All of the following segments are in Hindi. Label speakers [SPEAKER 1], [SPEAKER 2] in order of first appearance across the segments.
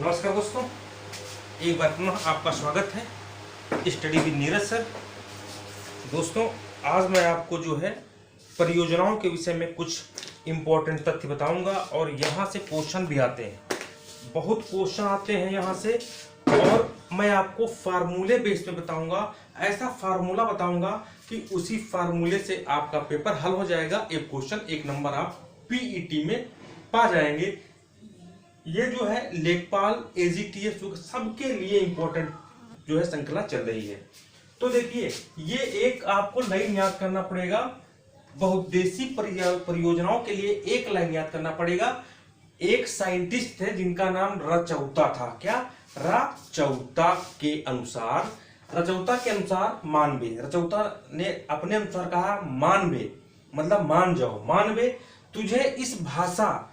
[SPEAKER 1] नमस्कार दोस्तों, एक बार पुनः आपका स्वागत है स्टडी विद नीरज सर। दोस्तों, आज मैं आपको जो है परियोजनाओं के विषय में कुछ इम्पोर्टेंट तथ्य बताऊंगा और यहाँ से क्वेश्चन भी आते हैं, बहुत क्वेश्चन आते हैं यहाँ से। और मैं आपको फार्मूले बेस पे बताऊंगा, ऐसा फार्मूला बताऊंगा कि उसी फार्मूले से आपका पेपर हल हो जाएगा। एक क्वेश्चन एक नंबर आप पीईटी में पा जाएंगे। ये जो है लेखपाल एजीटीएस सबके लिए इंपॉर्टेंट जो है श्रृंखला चल रही है। तो देखिए, ये एक आपको लाइन याद करना पड़ेगा। बहुउद्देशीय परियोजनाओं के लिए एक लाइन याद करना पड़ेगा। एक साइंटिस्ट थे जिनका नाम रचौता था। क्या? रचौता के अनुसार मानवे, रचौता ने अपने अनुसार कहा मानवे मतलब मान जाओ, मानवे तुझे इस भाषा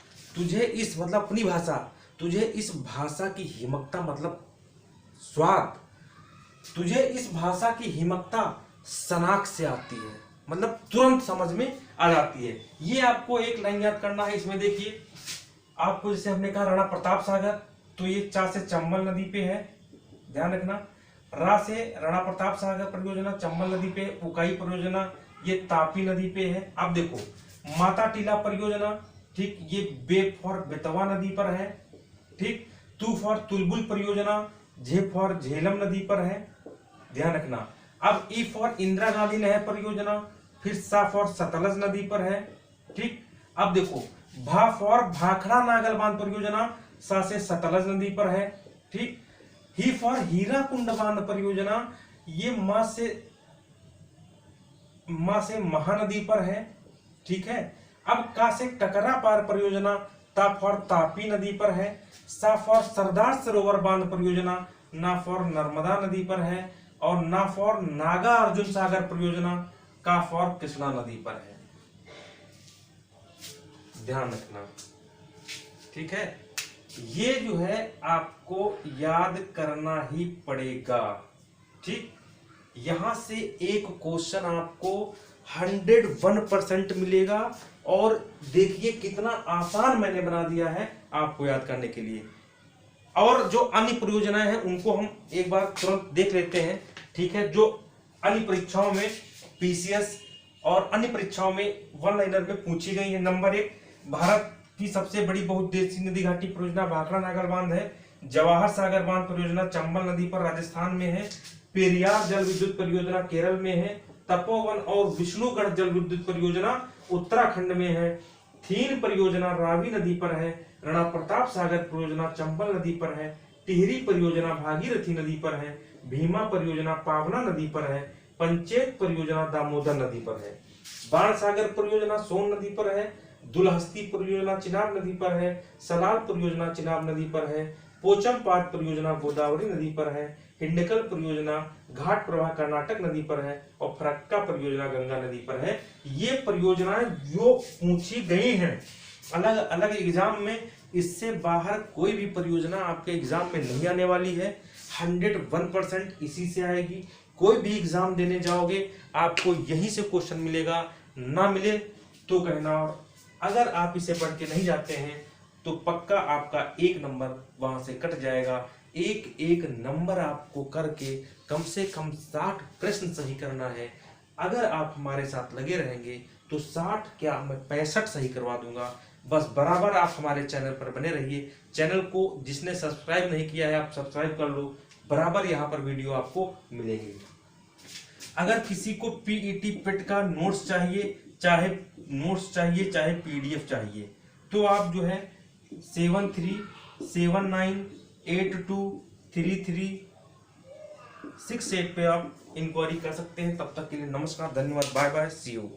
[SPEAKER 1] की हिमकता मतलब स्वाद, तुझे इस भाषा की हिमकता सनाक से आती है, मतलब तुरंत समझ में आ जाती है। ये आपको एक लाइन याद करना है। इसमें देखिए, आपको जैसे हमने कहा राणा प्रताप सागर, तो ये चा से चंबल नदी पे है, ध्यान रखना। रा से राणा प्रताप सागर परियोजना चंबल नदी पे, उकाई परियोजना ये तापी नदी पे है। अब देखो, माता टीला परियोजना, ठीक, ये बे फॉर बेतवा नदी पर है। ठीक, तू फॉर तुलबुल परियोजना झे फॉर झेलम नदी पर है, ध्यान रखना। अब ई फॉर इंदिरा गांधी नहर परियोजना, फिर सा फॉर सतलज नदी पर है। ठीक, अब देखो, भा फॉर भाखड़ा नागल बांध परियोजना सा से सतलज नदी पर है। ठीक, ही फॉर हीराकुंड बांध परियोजना ये मां से महानदी पर है। ठीक है। अब का से ककरा पार परियोजना ता फॉर तापी नदी पर है। सा फॉर सरदार सरोवर बांध परियोजना ना फॉर नर्मदा नदी पर है। और ना फॉर नागा अर्जुन सागर परियोजना का फॉर कृष्णा नदी पर है, ध्यान रखना। ठीक है, ये जो है आपको याद करना ही पड़ेगा। ठीक, यहां से एक क्वेश्चन आपको 101% मिलेगा। और देखिए कितना आसान मैंने बना दिया है आपको याद करने के लिए। और जो अन्य परियोजनाएं हैं उनको हम एक बार तुरंत देख लेते हैं। ठीक है, जो अन्य परीक्षाओं में पीसीएस और अन्य परीक्षाओं में वन लाइनर में पूछी गई है। नंबर 1, भारत की सबसे बड़ी बहुउद्देशीय नदी घाटी परियोजना भाखड़ा नागर बांध है। जवाहर सागर बांध परियोजना चंबल नदी पर राजस्थान में है। पेरियार जल विद्युत परियोजना केरल में है। तपोवन और विष्णुगढ़ जल विद्युत परियोजना उत्तराखंड में है। थीन परियोजना रावी नदी पर है। राणा प्रताप सागर परियोजना चंबल नदी पर है। टिहरी परियोजना भागीरथी नदी पर है। भीमा परियोजना पावना नदी पर है। पंचेत परियोजना दामोदर नदी पर है। बाण सागर परियोजना सोन नदी पर है। दुलहस्ती परियोजना चिनाब नदी पर है। सलाल परियोजना चिनाब नदी पर है। पोचम पाट परियोजना गोदावरी नदी पर है। हिंडकल परियोजना घाट प्रवाह कर्नाटक नदी पर है। और फरक्का परियोजना गंगा नदी पर है। ये परियोजनाएं जो पूछी गई हैं अलग अलग एग्जाम में, इससे बाहर कोई भी परियोजना आपके एग्जाम में नहीं आने वाली है। 101% इसी से आएगी। कोई भी एग्जाम देने जाओगे आपको यहीं से क्वेश्चन मिलेगा, ना मिले तो कहना। और अगर आप इसे पढ़ के नहीं जाते हैं तो पक्का आपका एक नंबर वहां से कट जाएगा। एक एक नंबर आपको करके कम से कम 60 प्रश्न सही करना है। अगर आप हमारे साथ लगे रहेंगे तो 60 क्या, मैं 65 सही करवा दूंगा। बस बराबर आप हमारे चैनल पर बने रहिए। चैनल को जिसने सब्सक्राइब नहीं किया है आप सब्सक्राइब कर लो, बराबर यहाँ पर वीडियो आपको मिलेंगे। अगर किसी को पीईटी पिट का नोट्स चाहिए, चाहे पीडीएफ चाहिए, तो आप जो है 7379823368 पे आप इंक्वायरी कर सकते हैं। तब तक के लिए नमस्कार, धन्यवाद, बाय बाय, सी यू।